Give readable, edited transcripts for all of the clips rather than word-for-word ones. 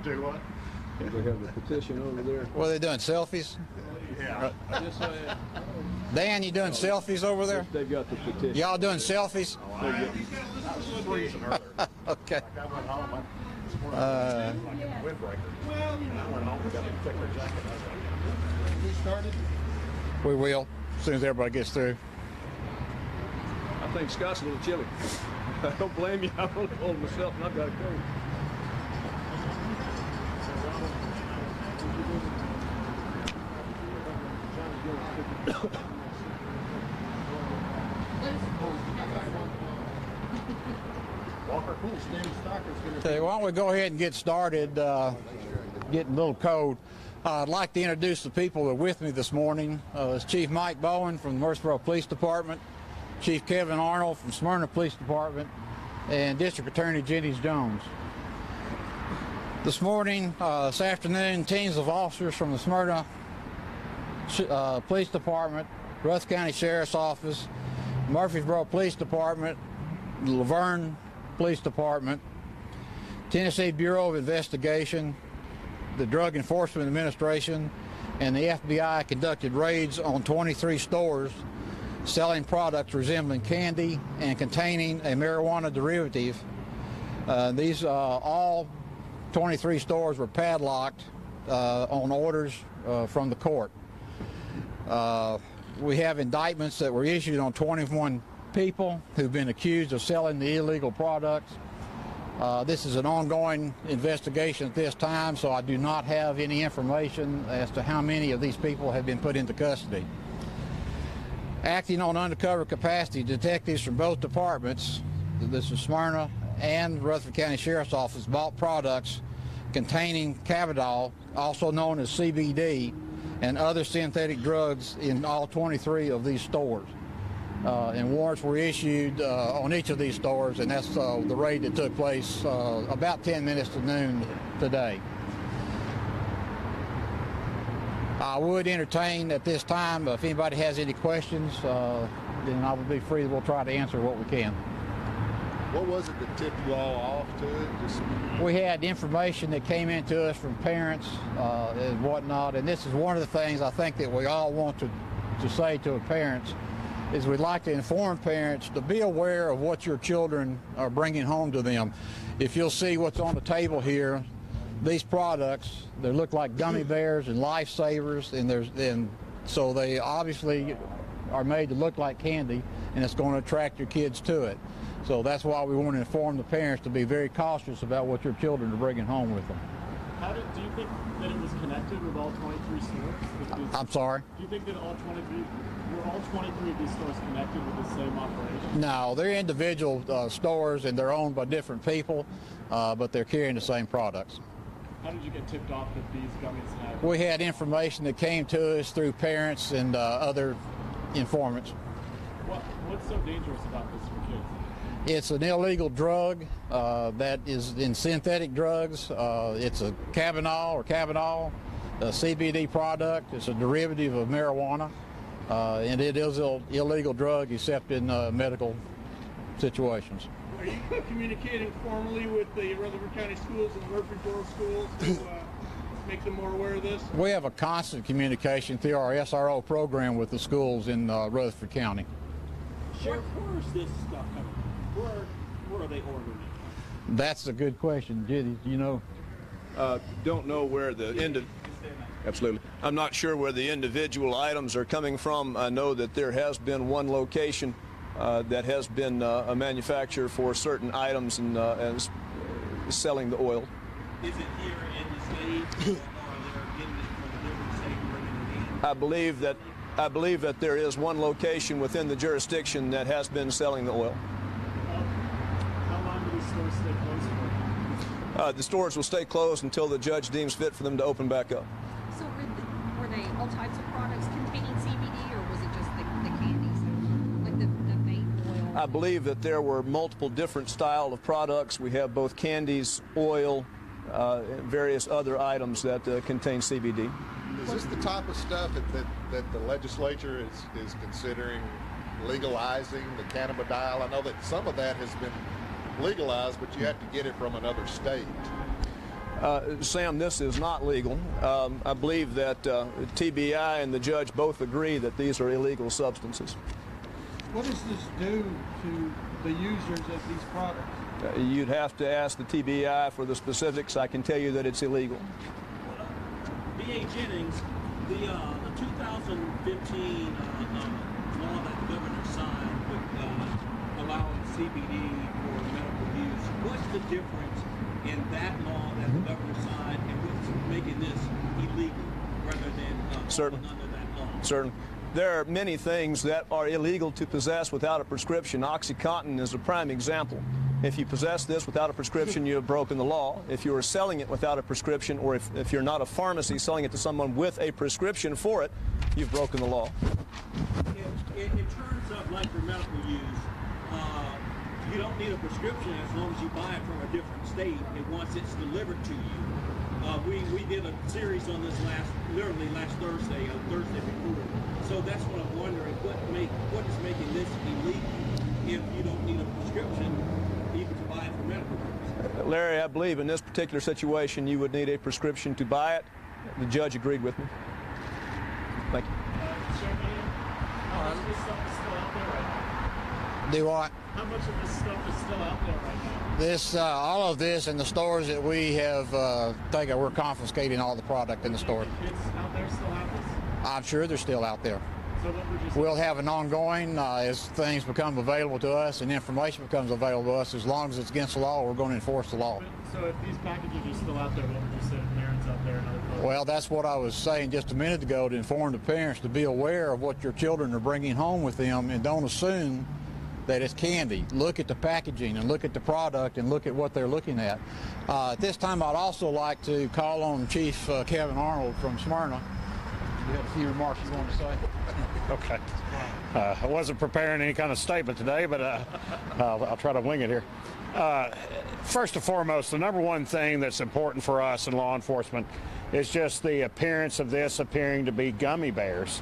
Do what? They have the petition over there. What are they doing, selfies? Yeah. Dan, you doing selfies over there? They've got the petition. Y'all doing selfies? I was freezing earlier. Okay. Like I went home, like a windbreaker. I went home and got a thicker jacket. I was like, we started? We will, as soon as everybody gets through. I think Scott's a little chilly. I don't blame you. I'm only cold myself, and I've got a cold. Okay, why don't we go ahead and get started, getting a little cold. I'd like to introduce the people that are with me this morning. It's Chief Mike Bowen from the Murfreesboro Police Department, Chief Kevin Arnold from Smyrna Police Department, and District Attorney Jenny Jones. This morning, this afternoon, teams of officers from the Smyrna Police Department, Rutherford County Sheriff's Office, Murfreesboro Police Department, the Laverne Police Department, Tennessee Bureau of Investigation, the Drug Enforcement Administration, and the FBI conducted raids on 23 stores selling products resembling candy and containing a marijuana derivative. These all 23 stores were padlocked on orders from the court. We have indictments that were issued on 21 people who've been accused of selling the illegal products. This is an ongoing investigation at this time, so I do not have any information as to how many of these people have been put into custody. Acting on undercover capacity, detectives from both departments, this is Smyrna and Rutherford County Sheriff's Office, bought products containing Cabidol, also known as CBD, and other synthetic drugs in all 23 of these stores. And warrants were issued on each of these stores, and that's the raid that took place about 10 minutes to noon today. I would entertain at this time, if anybody has any questions, then I would be free. We'll try to answer what we can. What was it that tipped you all off to it? We had information that came into us from parents and whatnot, and this is one of the things I think that we all want to say to parents, is we'd like to inform parents to be aware of what your children are bringing home to them. If you'll see what's on the table here, these products, they look like gummy bears and lifesavers, and so they obviously are made to look like candy, and it's going to attract your kids to it. So that's why we want to inform the parents to be very cautious about what your children are bringing home with them. Do you think that it was connected with all 23 stores? I'm sorry? Do you think that all 23 of these stores connected with the same operation? No, they're individual stores, and they're owned by different people, but they're carrying the same products. How did you get tipped off that these gummies had? We had information that came to us through parents and other informants. What's so dangerous about this for kids? It's an illegal drug that is in synthetic drugs. It's a Cabinol, a CBD product. It's a derivative of marijuana, and it is an illegal drug except in medical situations. Are you communicating formally with the Rutherford County schools and the Murfreesboro schools to make them more aware of this? We have a constant communication through our SRO program with the schools in Rutherford County. Sheriff, where is this stuff coming from? Where are they ordering it? That's a good question, Jitty. Do you know? Don't know where the absolutely. I'm not sure where the individual items are coming from. I know that there has been one location that has been a manufacturer for certain items and selling the oil. Is it here in the state, or are they getting it from a different state and bringing it in? I believe that there is one location within the jurisdiction that has been selling the oil. How long do these stores stay closed for? The stores will stay closed until the judge deems fit for them to open back up. So were they all types of products containing CBD, or was it just the candies, like the vape oil? I believe that there were multiple different style of products. We have both candies, oil, various other items that contain CBD. Is this the type of stuff that the legislature is considering legalizing, the cannabidiol? I know that some of that has been legalized, but you have to get it from another state. Sam, this is not legal. I believe that TBI and the judge both agree that these are illegal substances. What does this do to the users of these products? You'd have to ask the TBI for the specifics. I can tell you that it's illegal. B.A. Jennings, the 2015 law that the governor signed with allowing CBD for medical use, what's the difference in that law that the governor signed and what's making this illegal rather than falling under that law? Certain. There are many things that are illegal to possess without a prescription. OxyContin is a prime example. If you possess this without a prescription, you have broken the law. If you are selling it without a prescription, or if you're not a pharmacy selling it to someone with a prescription for it, you've broken the law. In terms of like for medical use, you don't need a prescription as long as you buy it from a different state and once it's delivered to you. We did a series on this literally last Thursday, Thursday before. So that's what I'm wondering, what is making this illegal if you don't need a prescription even to buy it for medical purposes? Larry, I believe in this particular situation you would need a prescription to buy it. The judge agreed with me. Thank you. How much of this stuff is still out there right now? Do what? How much of this stuff is still out there right now? This, all of this in the stores that we have we're confiscating all the product in the store. Kids out there still have this? I'm sure they're still out there. So what would you say? We'll have an ongoing, as things become available to us and information becomes available to us, as long as it's against the law, we're going to enforce the law. So if these packages are still out there, what would you say to parents out there and other folks? Well, that's what I was saying just a minute ago, to inform the parents to be aware of what your children are bringing home with them and don't assume that it's candy. Look at the packaging and look at the product and look at what they're looking at. At this time, I'd also like to call on Chief Kevin Arnold from Smyrna. You have a few remarks you want to say? Okay. I wasn't preparing any kind of statement today, but I'll try to wing it here. First and foremost, the number one thing that's important for us in law enforcement is just the appearance of this appearing to be gummy bears.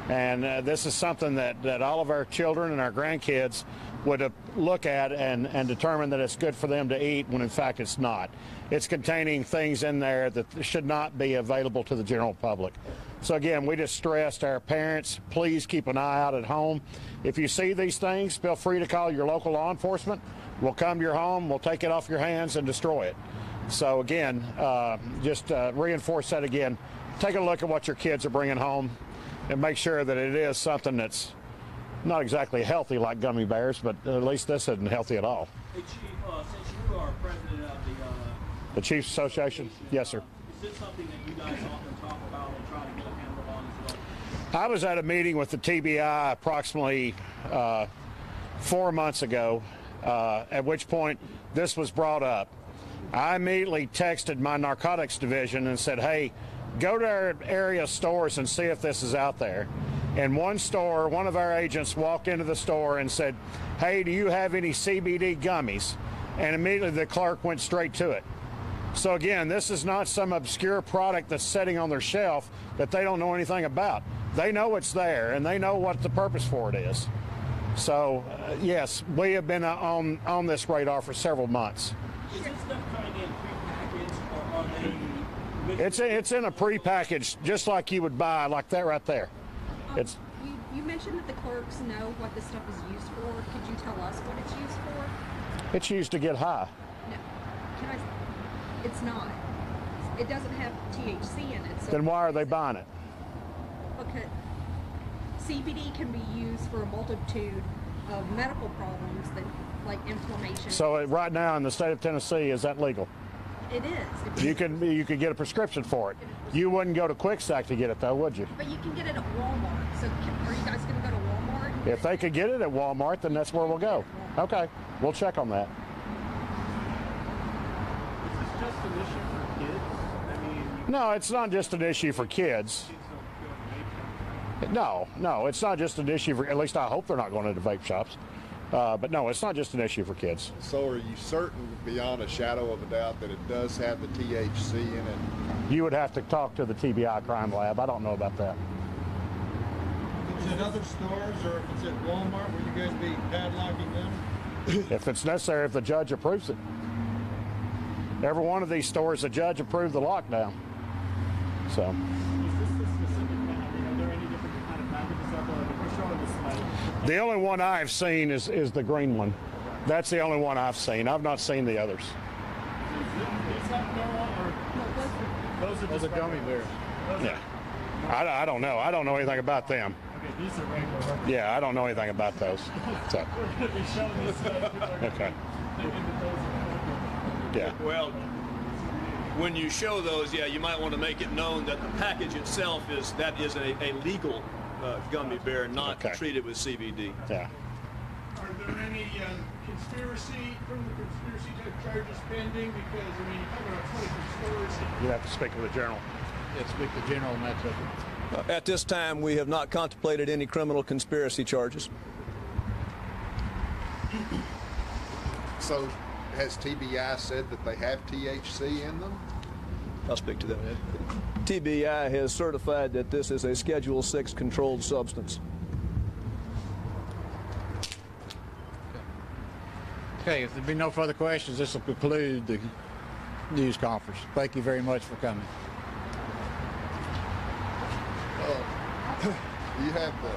And this is something that all of our children and our grandkids would look at and determine that it's good for them to eat, when in fact it's not. It's containing things in there that should not be available to the general public. So again, we just stressed our parents, please keep an eye out at home. If you see these things, feel free to call your local law enforcement. We'll come to your home, we'll take it off your hands and destroy it. So again, just reinforce that again. Take a look at what your kids are bringing home and make sure that it is something that's not exactly healthy like gummy bears, but at least this isn't healthy at all. Hey, Chief, since you are president of the Chiefs Association? Yes, sir. Is this something that you guys often talk about and try to get a handle on as well? I was at a meeting with the TBI approximately 4 months ago, at which point this was brought up. I immediately texted my narcotics division and said, hey, go to our area stores and see if this is out there. And one store, one of our agents walked into the store and said, hey, do you have any CBD gummies? And immediately the clerk went straight to it. So again, this is not some obscure product that's sitting on their shelf that they don't know anything about. They know it's there and they know what the purpose for it is. So yes, we have been on this radar for several months. Is this stuff coming in prepackaged or are they... It's in a prepackaged, just like you would buy, like that right there. It's. You mentioned that the clerks know what this stuff is used for. Could you tell us what it's used for? It's used to get high. No, it's not. It doesn't have THC in it. So then why are they buying it? Because CBD can be used for a multitude of medical problems, that like inflammation. So right now in the state of Tennessee, is that legal? It is. You could get a prescription for it. You wouldn't go to Quicksack to get it though, would you? But you can get it at Walmart. So are you guys going to go to Walmart? If they could get it at Walmart, then that's where we'll go. Okay, we'll check on that. Is this just an issue for kids? I mean, No, it's not just an issue for kids. No, it's not just an issue for, at least I hope they're not going to vape shops. But no, it's not just an issue for kids. So are you certain beyond a shadow of a doubt that it does have the THC in it? You would have to talk to the TBI crime lab. I don't know about that. Is it other stores or if it's at Walmart, will you guys be padlocking them? If it's necessary, if the judge approves it. every one of these stores, the judge approved the lockdown. So. Is this the specific? I mean, are there any different kind of packages out there? Like, we're showing this like. The only one I've seen is the green one. That's the only one I've seen. I've not seen the others. These have marijuana, or those are gummy bears. Yeah. I don't know. I don't know anything about them. Okay, these are regular. Yeah, I don't know anything about those. So. We're going to be showing this stuff. Okay. Yeah. Well, when you show those, yeah, you might want to make it known that the package itself is a legal gummy bear, not treated with CBD. Yeah. Are there any criminal conspiracy charges pending? Because, I mean, you're talking about 24 stores. You have to speak with the general. Yeah, speak to general and that's it. At this time, we have not contemplated any criminal conspiracy charges. So has TBI said that they have THC in them? I'll speak to that. TBI has certified that this is a Schedule 6 controlled substance. Okay, if there be no further questions, this will conclude the news conference. Thank you very much for coming. You have the